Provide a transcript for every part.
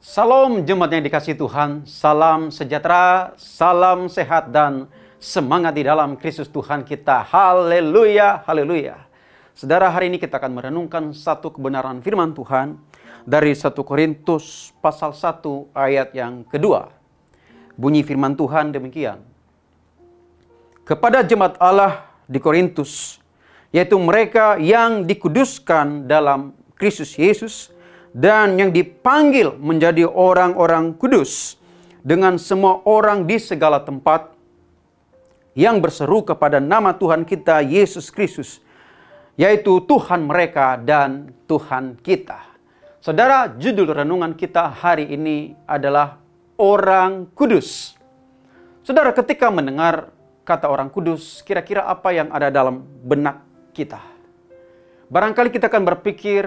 Salam jemaat yang dikasihi Tuhan, salam sejahtera, salam sehat dan semangat di dalam Kristus Tuhan kita. Haleluya, haleluya. Saudara, hari ini kita akan merenungkan satu kebenaran firman Tuhan dari 1 Korintus pasal 1 ayat yang kedua. Bunyi firman Tuhan demikian. Kepada jemaat Allah di Korintus, yaitu mereka yang dikuduskan dalam Kristus Yesus, dan yang dipanggil menjadi orang-orang kudus dengan semua orang di segala tempat yang berseru kepada nama Tuhan kita Yesus Kristus, yaitu Tuhan mereka dan Tuhan kita. Saudara, judul renungan kita hari ini adalah orang kudus. Saudara, ketika mendengar kata orang kudus, kira-kira apa yang ada dalam benak kita? Barangkali kita akan berpikir,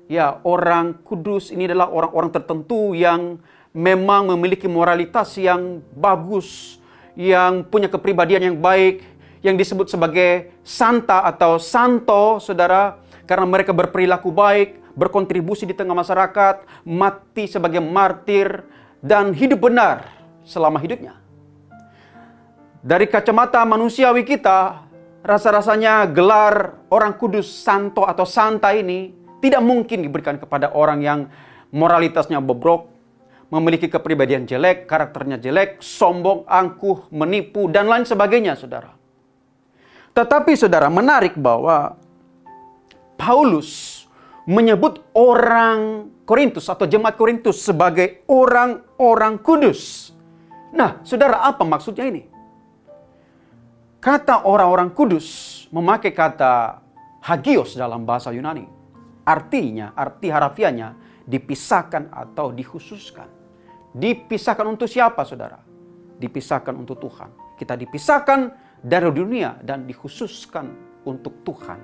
ya, orang kudus ini adalah orang-orang tertentu yang memang memiliki moralitas yang bagus, yang punya kepribadian yang baik, yang disebut sebagai santa atau santo, saudara, karena mereka berperilaku baik, berkontribusi di tengah masyarakat, mati sebagai martir, dan hidup benar selama hidupnya. Dari kacamata manusiawi kita, rasa-rasanya gelar orang kudus, santo atau santa ini tidak mungkin diberikan kepada orang yang moralitasnya bobrok, memiliki kepribadian jelek, karakternya jelek, sombong, angkuh, menipu, dan lain sebagainya, saudara. Tetapi, saudara, menarik bahwa Paulus menyebut orang Korintus atau jemaat Korintus sebagai orang-orang kudus. Nah, saudara, apa maksudnya ini? Kata orang-orang kudus memakai kata hagios dalam bahasa Yunani. Artinya, arti harafiahnya dipisahkan atau dikhususkan. Dipisahkan untuk siapa, saudara? Dipisahkan untuk Tuhan. Kita dipisahkan dari dunia dan dikhususkan untuk Tuhan.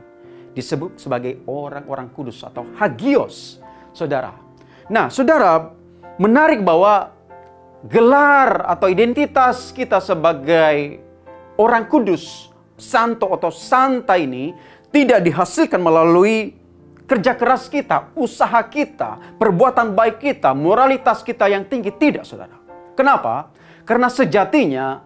Disebut sebagai orang-orang kudus atau hagios, saudara. Nah, saudara, menarik bahwa gelar atau identitas kita sebagai orang kudus, santo atau santa ini tidak dihasilkan melalui kerja keras kita, usaha kita, perbuatan baik kita, moralitas kita yang tinggi. Tidak, saudara. Kenapa? Karena sejatinya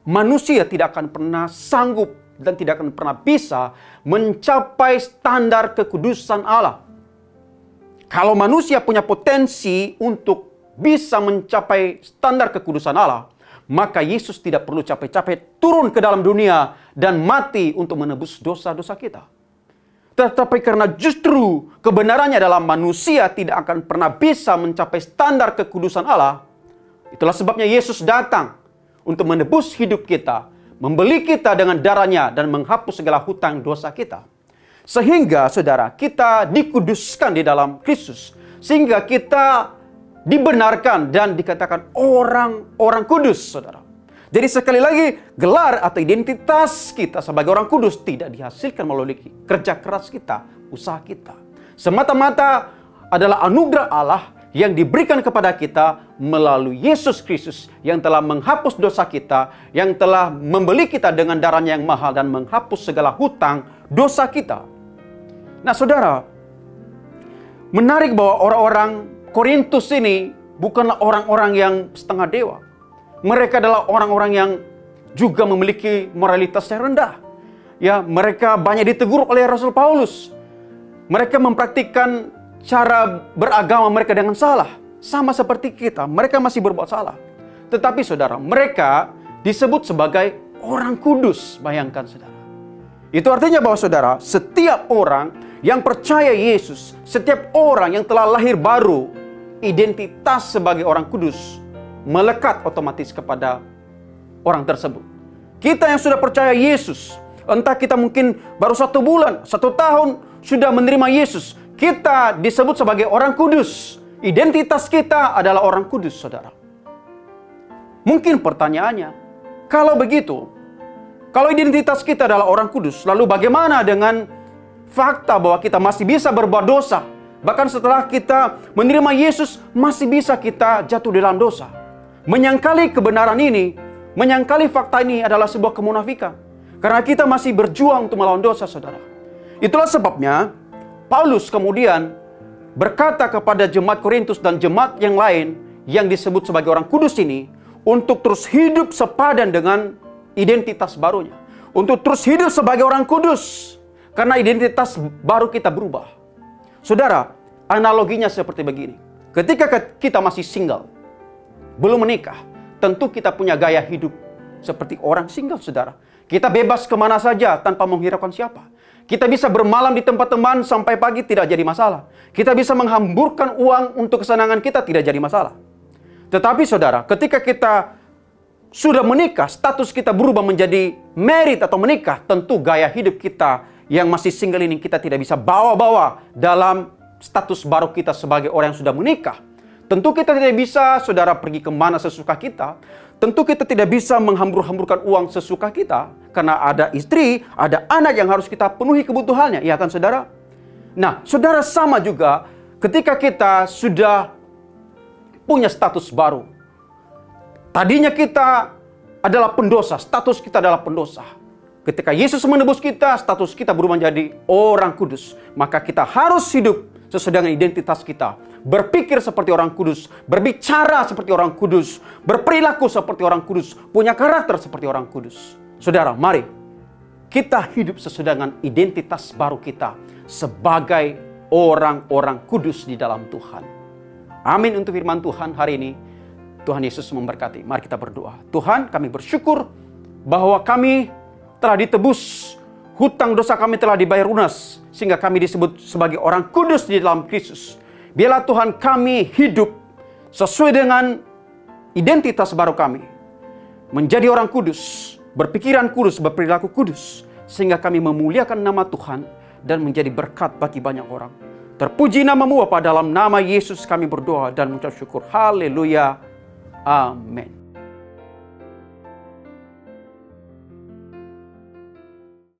manusia tidak akan pernah sanggup dan tidak akan pernah bisa mencapai standar kekudusan Allah. Kalau manusia punya potensi untuk bisa mencapai standar kekudusan Allah, maka Yesus tidak perlu capek-capek turun ke dalam dunia dan mati untuk menebus dosa-dosa kita. Tetapi karena justru kebenarannya dalam manusia tidak akan pernah bisa mencapai standar kekudusan Allah, itulah sebabnya Yesus datang untuk menebus hidup kita, membeli kita dengan darahnya dan menghapus segala hutang dosa kita. Sehingga, saudara, kita dikuduskan di dalam Kristus. Sehingga kita dibenarkan dan dikatakan orang-orang kudus, saudara. Jadi sekali lagi, gelar atau identitas kita sebagai orang kudus tidak dihasilkan melalui kerja keras kita, usaha kita. Semata-mata adalah anugerah Allah yang diberikan kepada kita melalui Yesus Kristus yang telah menghapus dosa kita, yang telah membeli kita dengan darahnya yang mahal dan menghapus segala hutang dosa kita. Nah, saudara, menarik bahwa orang-orang Korintus ini bukanlah orang-orang yang setengah dewa. Mereka adalah orang-orang yang juga memiliki moralitas yang rendah. Ya, mereka banyak ditegur oleh Rasul Paulus. Mereka mempraktikkan cara beragama mereka dengan salah. Sama seperti kita, mereka masih berbuat salah. Tetapi, saudara, mereka disebut sebagai orang kudus. Bayangkan, saudara. Itu artinya bahwa, saudara, setiap orang yang percaya Yesus, setiap orang yang telah lahir baru, identitas sebagai orang kudus melekat otomatis kepada orang tersebut. Kita yang sudah percaya Yesus, entah kita mungkin baru 1 bulan, 1 tahun sudah menerima Yesus, kita disebut sebagai orang kudus. Identitas kita adalah orang kudus, saudara. Mungkin pertanyaannya, kalau begitu, kalau identitas kita adalah orang kudus, lalu bagaimana dengan fakta bahwa kita masih bisa berbuat dosa? Bahkan setelah kita menerima Yesus, masih bisa kita jatuh dalam dosa. Menyangkali kebenaran ini, menyangkali fakta ini adalah sebuah kemunafikan. Karena kita masih berjuang untuk melawan dosa, saudara. Itulah sebabnya Paulus kemudian berkata kepada jemaat Korintus dan jemaat yang lain yang disebut sebagai orang kudus ini untuk terus hidup sepadan dengan identitas barunya. Untuk terus hidup sebagai orang kudus. Karena identitas baru kita berubah. Saudara, analoginya seperti begini. Ketika kita masih single, belum menikah, tentu kita punya gaya hidup seperti orang single, saudara. Kita bebas kemana saja tanpa menghiraukan siapa. Kita bisa bermalam di tempat teman sampai pagi, tidak jadi masalah. Kita bisa menghamburkan uang untuk kesenangan kita, tidak jadi masalah. Tetapi saudara, ketika kita sudah menikah, status kita berubah menjadi married atau menikah, tentu gaya hidup kita yang masih single ini kita tidak bisa bawa-bawa dalam status baru kita sebagai orang yang sudah menikah. Tentu kita tidak bisa, saudara, pergi kemana sesuka kita. Tentu kita tidak bisa menghambur-hamburkan uang sesuka kita. Karena ada istri, ada anak yang harus kita penuhi kebutuhannya. Iya kan, saudara? Nah, saudara, sama juga ketika kita sudah punya status baru. Tadinya kita adalah pendosa, status kita adalah pendosa. Ketika Yesus menebus kita, status kita berubah menjadi orang kudus. Maka kita harus hidup sesuai dengan identitas kita. Berpikir seperti orang kudus, berbicara seperti orang kudus, berperilaku seperti orang kudus, punya karakter seperti orang kudus. Saudara, mari kita hidup sesuai dengan identitas baru kita sebagai orang-orang kudus di dalam Tuhan. Amin untuk firman Tuhan hari ini. Tuhan Yesus memberkati. Mari kita berdoa. Tuhan, kami bersyukur bahwa kami telah ditebus, hutang dosa kami telah dibayar lunas, sehingga kami disebut sebagai orang kudus di dalam Kristus. Biarlah Tuhan kami hidup sesuai dengan identitas baru kami. Menjadi orang kudus, berpikiran kudus, berperilaku kudus. Sehingga kami memuliakan nama Tuhan dan menjadi berkat bagi banyak orang. Terpuji nama-Mu Bapa, dalam nama Yesus kami berdoa dan mengucap syukur. Haleluya. Amin.